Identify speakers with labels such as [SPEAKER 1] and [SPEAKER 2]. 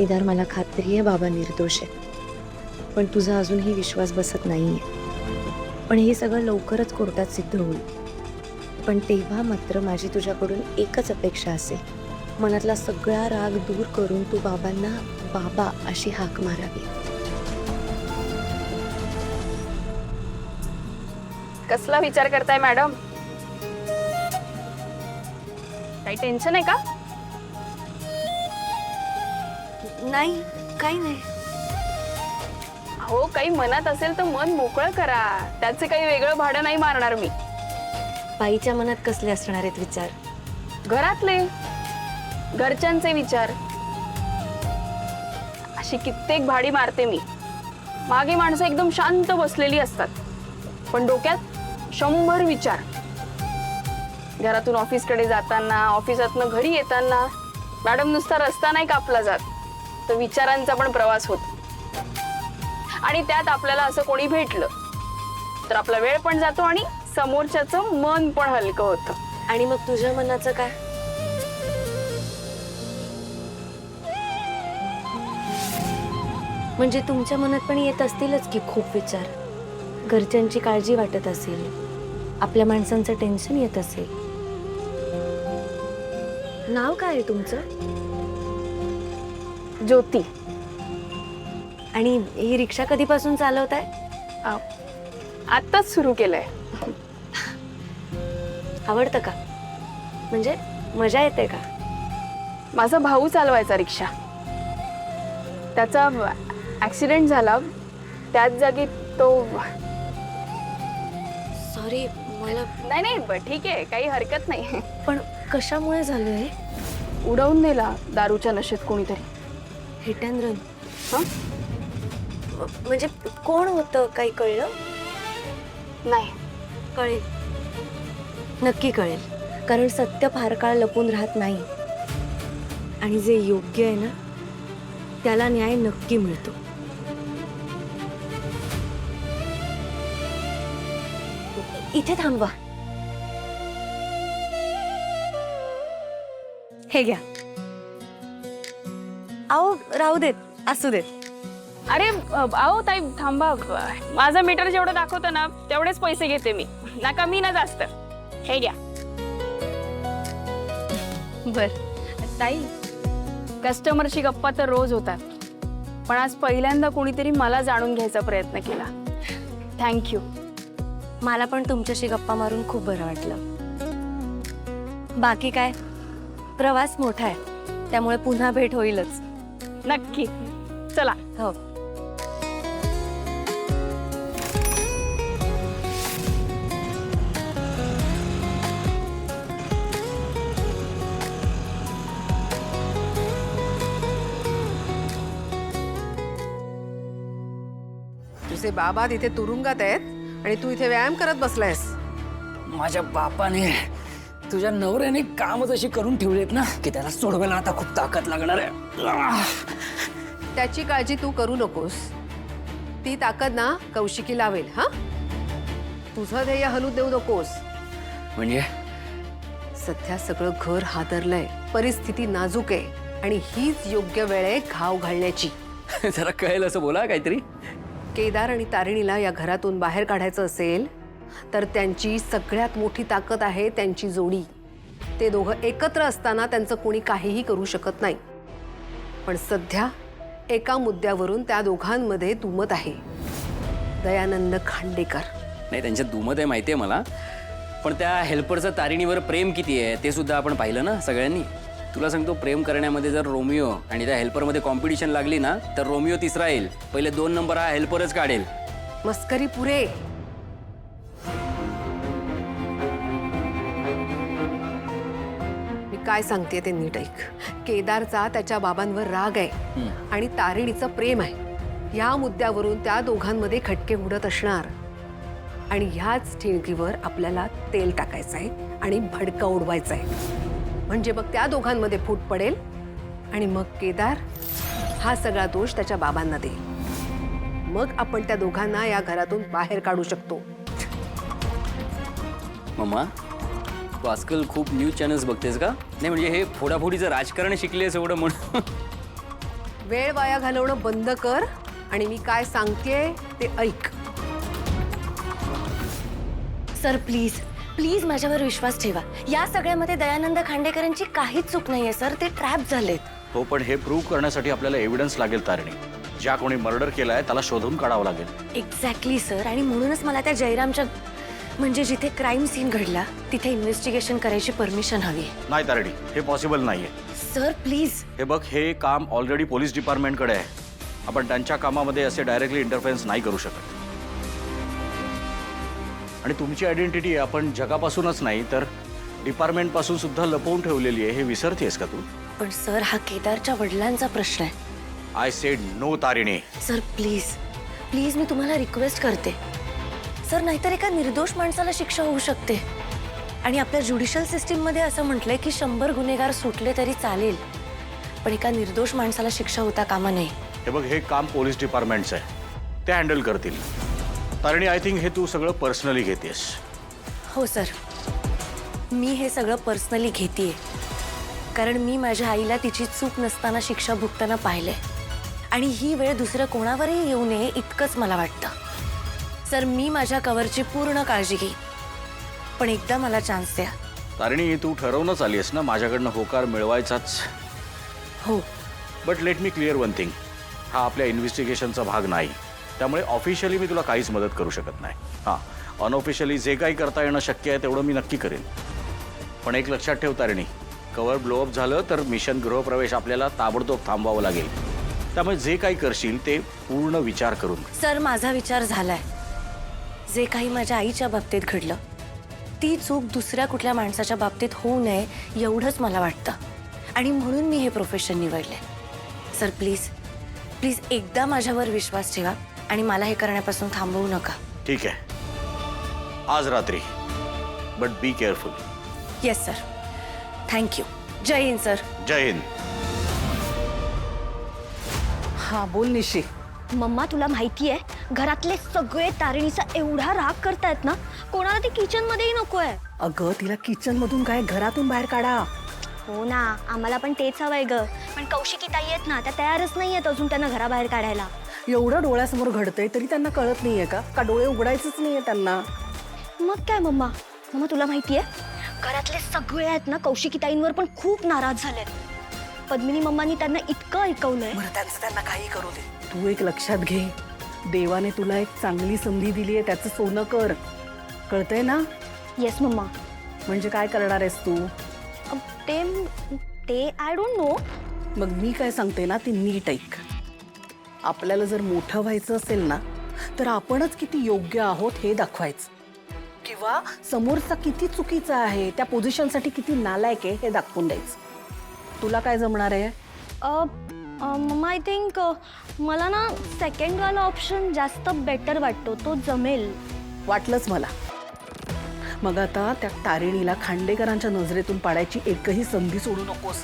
[SPEAKER 1] केदार, मला खात्री आहे बाबा निर्दोष आहे, पण तुझा अजूनही विश्वास बसत नाहीये. पण हे सगळं लवकरच कोर्टात सिद्ध होईल. पण तेव्हा मात्र माझी तुझ्याकडून एकच अपेक्षा असेल, मनातला सगळा राग दूर करून तू बाबांना बाबा अशी हाक मारावी.
[SPEAKER 2] कसला विचार करताय मॅडम? काही टेन्शन आहे का?
[SPEAKER 1] नाही, काही नाही.
[SPEAKER 2] हो, काही मनात असेल तर मन मोकळं करा. त्याचे काही वेगळं भाडं नाही मारणार मी.
[SPEAKER 1] बाईच्या मनात कसले असणार आहेत विचार?
[SPEAKER 2] घरातले, घरच्यांचे विचार. अशी कित्येक भाडी मारते मी. मागे माणसं एकदम शांत बसलेली असतात, पण डोक्यात 100 विचार. घरातून ऑफिसकडे जाताना, ऑफिसातनं घरी येताना मॅडम नुसता रस्ता नाही कापला जात, तर विचारांचा पण प्रवास होतो. आणि त्यात आपल्याला असं कोणी भेटलं तर आपला वेळ पण जातो आणि समोरच्याचं मन पण हलकं होतं.
[SPEAKER 1] आणि मग तुझ्या मनाचं काय? म्हणजे तुमच्या मनात पण येत असतीलच की खूप विचार. घरच्यांची काळजी वाटत असेल, आपल्या माणसांचं टेन्शन येत असेल. नाव काय आहे तुमचं?
[SPEAKER 2] ज्योती.
[SPEAKER 1] आणि ही रिक्षा कधीपासून चालवताय?
[SPEAKER 2] आत्ताच सुरू केलंय.
[SPEAKER 1] आवडतं का? म्हणजे मजा येते का?
[SPEAKER 2] माझा भाऊ चालवायचा रिक्षा. त्याचा ऍक्सिडेंट झाला, त्याच जागी तो.
[SPEAKER 1] सॉरी, मला.
[SPEAKER 2] नाही नाही, ठीक आहे, काही हरकत नाही.
[SPEAKER 1] पण कशामुळे झालं हे?
[SPEAKER 2] उडवून नेला दारूच्या नशेत कोणीतरी.
[SPEAKER 1] Hit and run?
[SPEAKER 2] हं?
[SPEAKER 1] म्हणजे कोण होतं, काही कळलं?
[SPEAKER 2] नाही.
[SPEAKER 1] कळेल, नक्की कळेल. कारण सत्य फार काळ लपून राहत नाही. आणि जे योग्य आहे ना, त्याला न्याय नक्की मिळतो. इथे थांबवा. हे घ्या. अहो, राहू देत, असू देत.
[SPEAKER 2] अरे अहो ताई, थांबा. माझं मीटर जेवढं दाखवतं ना तेवढेच पैसे घेते मी, ना कमी ना जास्त. हे घ्या. बर ताई, कस्टमरशी गप्पा तर रोज होतात, पण आज पहिल्यांदा कोणीतरी मला जाणून घ्यायचा प्रयत्न केला. थँक्यू.
[SPEAKER 1] मला पण तुमच्याशी गप्पा मारून खूप बरं वाटलं. बाकी काय, प्रवास मोठा आहे, त्यामुळे पुन्हा भेट होईलच.
[SPEAKER 2] नक्की. चला.
[SPEAKER 1] हो.
[SPEAKER 3] तुझे बाबा तिथे तुरुंगात आहेत आणि तू इथे व्यायाम करत बसलायस.
[SPEAKER 4] माझ्या बापाने, तुझ्या नवऱ्याने कामच अशी करून ठेवलीत ना की त्याला सोडवायला आता खूप ताकद लागणार आहे.
[SPEAKER 3] त्याची काळजी तू करू नकोस. ती ताकद ना कौशिकी लावेल. हा, तुझं ध्येय हलू देऊ नकोस.
[SPEAKER 4] म्हणजे
[SPEAKER 3] सध्या सगळं घर हादरलंय, परिस्थिती नाजूक आहे आणि हीच योग्य वेळ आहे घाव घालण्याची.
[SPEAKER 4] जरा कळेल असं बोला काहीतरी.
[SPEAKER 3] केदार आणि तारिणीला या घरातून बाहेर काढायचं असेल तर त्यांची सगळ्यात मोठी ताकद आहे त्यांची जोडी. ते दोघं एकत्र असताना त्यांचं कोणी काहीही करू शकत नाही. पण सध्या एका मुद्द्यावरून त्या दोघांमध्ये दुमत आहे. दयानंद खांडेकर.
[SPEAKER 4] नाही, त्यांच्यात दुमत आहे माहिती आहे मला, पण त्या हेल्परचं तारिणीवर प्रेम किती आहे ते सुद्धा आपण पाहिलं ना सगळ्यांनी. तुला सांगतो, प्रेम करण्यामध्ये जर रोमिओ आणि त्या हेल्परमध्ये कॉम्पिटिशन लागली ना तर रोमिओ तिसरा येईल. पहिले 2 नंबर हा हेल्परच काढेल.
[SPEAKER 3] मस्करी पुरे. मी काय सांगते ते नीट ऐक. केदारचा त्याच्या बाबांवर राग आहे आणि तारिणीचं प्रेम आहे. या मुद्द्यावरून त्या दोघांमध्ये खटके उडत असणार आणि ह्याच ठिणगीवर आपल्याला तेल टाकायचं आहे आणि भडका उडवायचा आहे. म्हणजे मग त्या दोघांमध्ये फूट पडेल आणि मग केदार हा सगळा दोष त्याच्या बाबांना देईल. मग आपण त्या दोघांना या घरातून बाहेर काढू शकतो.
[SPEAKER 4] मम्मा, तू आजकाल खूप न्यूज चॅनल्स बघतेस का? नाही म्हणजे हे फोडाफोडीचं राजकारण शिकलेस एवढं म्हणून.
[SPEAKER 3] वेळ वाया घालवणं बंद कर आणि मी काय सांगतेय ते ऐक.
[SPEAKER 1] सर प्लीज प्लीज माझ्यावर विश्वास ठेवा. या सगळ्यामध्ये दयानंद खांडेकरांची काहीच चूक नाहीये सर. ते ट्रॅप झालेत.
[SPEAKER 5] हो, पण हे प्रूव्ह करण्यासाठी आपल्याला एव्हिडन्स लागेल तारिणी. ज्या कोणी मर्डर केलाय त्याला शोधून काढावं लागेल.
[SPEAKER 1] Exactly sir. आणि म्हणूनच मला त्या जयरामच्या म्हणजे जिथे क्राईम सीन घडला तिथे इन्व्हेस्टिगेशन करायची परमिशन हवी आहे.
[SPEAKER 5] नाही तारिणी, हे पॉसिबल नाहीये.
[SPEAKER 1] Sir please.
[SPEAKER 5] हे बघ, हे काम ऑलरेडी पोलीस डिपार्टमेंटकडे आहे. आपण त्यांच्या कामामध्ये असे डायरेक्टली इंटरफेरन्स नाही करू शकत. आणि तुमची आयडेंटिटी आपण जगापासूनच नाही तर डिपार्टमेंटपासून सुद्धा लपवून ठेवलेली आहे. हे विसरतेस का तू?
[SPEAKER 1] पण सर हा केदारच्या वडिलांचा प्रश्न आहे.
[SPEAKER 5] I said no Tarini.
[SPEAKER 1] Sir please please मी तुम्हाला रिक्वेस्ट करते सर. नाहीतर एका निर्दोष माणसाला शिक्षा होऊ शकते. आणि आपल्या ज्युडिशियल सिस्टीममध्ये असं म्हटलंय की 100 गुन्हेगार सुटले तरी चालेल, पण एका निर्दोष माणसाला शिक्षा होता कामा नये.
[SPEAKER 5] हे बघ, हे काम पोलीस डिपार्टमेंटचं आहे. ते हँडल करतील. तारिणी, आय थिंक हे तू सगळं पर्सनली घेतेस.
[SPEAKER 1] हो सर, मी हे सगळं पर्सनली घेतेय. कारण मी माझ्या आईला तिची चूक नसताना शिक्षा भुगताना पाहिलंय. आणि ही वेळ दुसरं कोणावरही येऊ नये इतकंच मला वाटतं. सर मी माझ्या कव्हरची पूर्ण काळजी घेईन, पण एकदा मला चान्स द्या.
[SPEAKER 5] तारिणी, तू ठरवूनच आली आहेस ना माझ्याकडनं होकार मिळवायचाच.
[SPEAKER 1] हो.
[SPEAKER 5] But let me clear one thing. हा आपल्या इन्व्हेस्टिगेशनचा भाग नाही. त्यामुळे ऑफिशियली मी तुला काहीच मदत करू शकत नाही. हां, अनऑफिशियली जे काही करता येणं शक्य आहे तेवढं मी नक्की करेन. पण एक लक्षात ठेव तारिणी, कव्हर ब्लोअप झालं तर मिशन गृहप्रवेश आपल्याला ताबडतोब थांबवावं लागेल. त्यामुळे जे काही करशील ते पूर्ण विचार करून.
[SPEAKER 1] सर माझा विचार झालाय. जे काही माझ्या आईच्या बाबतीत घडलं ती चूक दुसऱ्या कुठल्या माणसाच्या बाबतीत होऊ नये एवढंच मला वाटतं. आणि म्हणून मी हे प्रोफेशन निवडले. सर प्लीज प्लीज एकदा माझ्यावर विश्वास ठेवा आणि मला हे करण्यापासून थांबवू नका.
[SPEAKER 5] ठीक आहे, आज रात्री. But be careful.
[SPEAKER 1] Yes sir. Thank you. Jai Hind sir.
[SPEAKER 5] Jai Hind.
[SPEAKER 3] हा बोल निशी.
[SPEAKER 6] मम्मा तुला माहिती आहे घरातले सगळे तारिणीचा एवढा राग करतायत ना, कोणाला ती किचन मध्येही नकोय.
[SPEAKER 3] अगं तिला किचन मधून काय घरातून बाहेर काढा.
[SPEAKER 6] हो ना, आम्हाला पण तेच हवंय ग. पण कौशिकी ताई आहेत ना, त्या तयारच नाही आहेत अजून त्यांना घराबाहेर काढायला.
[SPEAKER 7] एवढं डोळ्यासमोर घडतंय तरी त्यांना कळत नाहीये का डोळे उघडायचंच नाहीये त्यांना?
[SPEAKER 6] मग काय मम्मा. मम्मा तुला माहिती आहे घरातले सगळे आहेत ना कौशिकी ताईंवर पण खूप नाराज झालेत. पद्मिनी मम्मानी त्यांना इतकं ऐकवलंय.
[SPEAKER 7] बरं त्यांचं त्यांना काही करू दे. तू एक लक्षात घे, देवाने तुला एक चांगली संधी दिली आहे, त्याचं सोनं कर. कळतंय ना?
[SPEAKER 6] Yes mamma.
[SPEAKER 7] म्हणजे काय करणार आहेस तू?
[SPEAKER 6] ते आय डोंट नो.
[SPEAKER 7] मग मी काय सांगते ना ती नीट ऐक. आपल्याला जर मोठं व्हायचं असेल ना तर आपणच किती योग्य आहोत हे दाखवायचं, किंवा समोरचा किती चुकीचा आहे, त्या पोझिशनसाठी किती नालायक आहे हे दाखवून द्यायचं. तुला काय जमणार आहे?
[SPEAKER 6] मम्मा आय थिंक मला ना सेकंड वाला ऑप्शन जास्त बेटर वाटतो. तो जमेल.
[SPEAKER 7] वाटलंच मला. मग आता त्या तारिणीला खांडेकरांच्या नजरेतून पाडायची एकही संधी सोडू नकोस.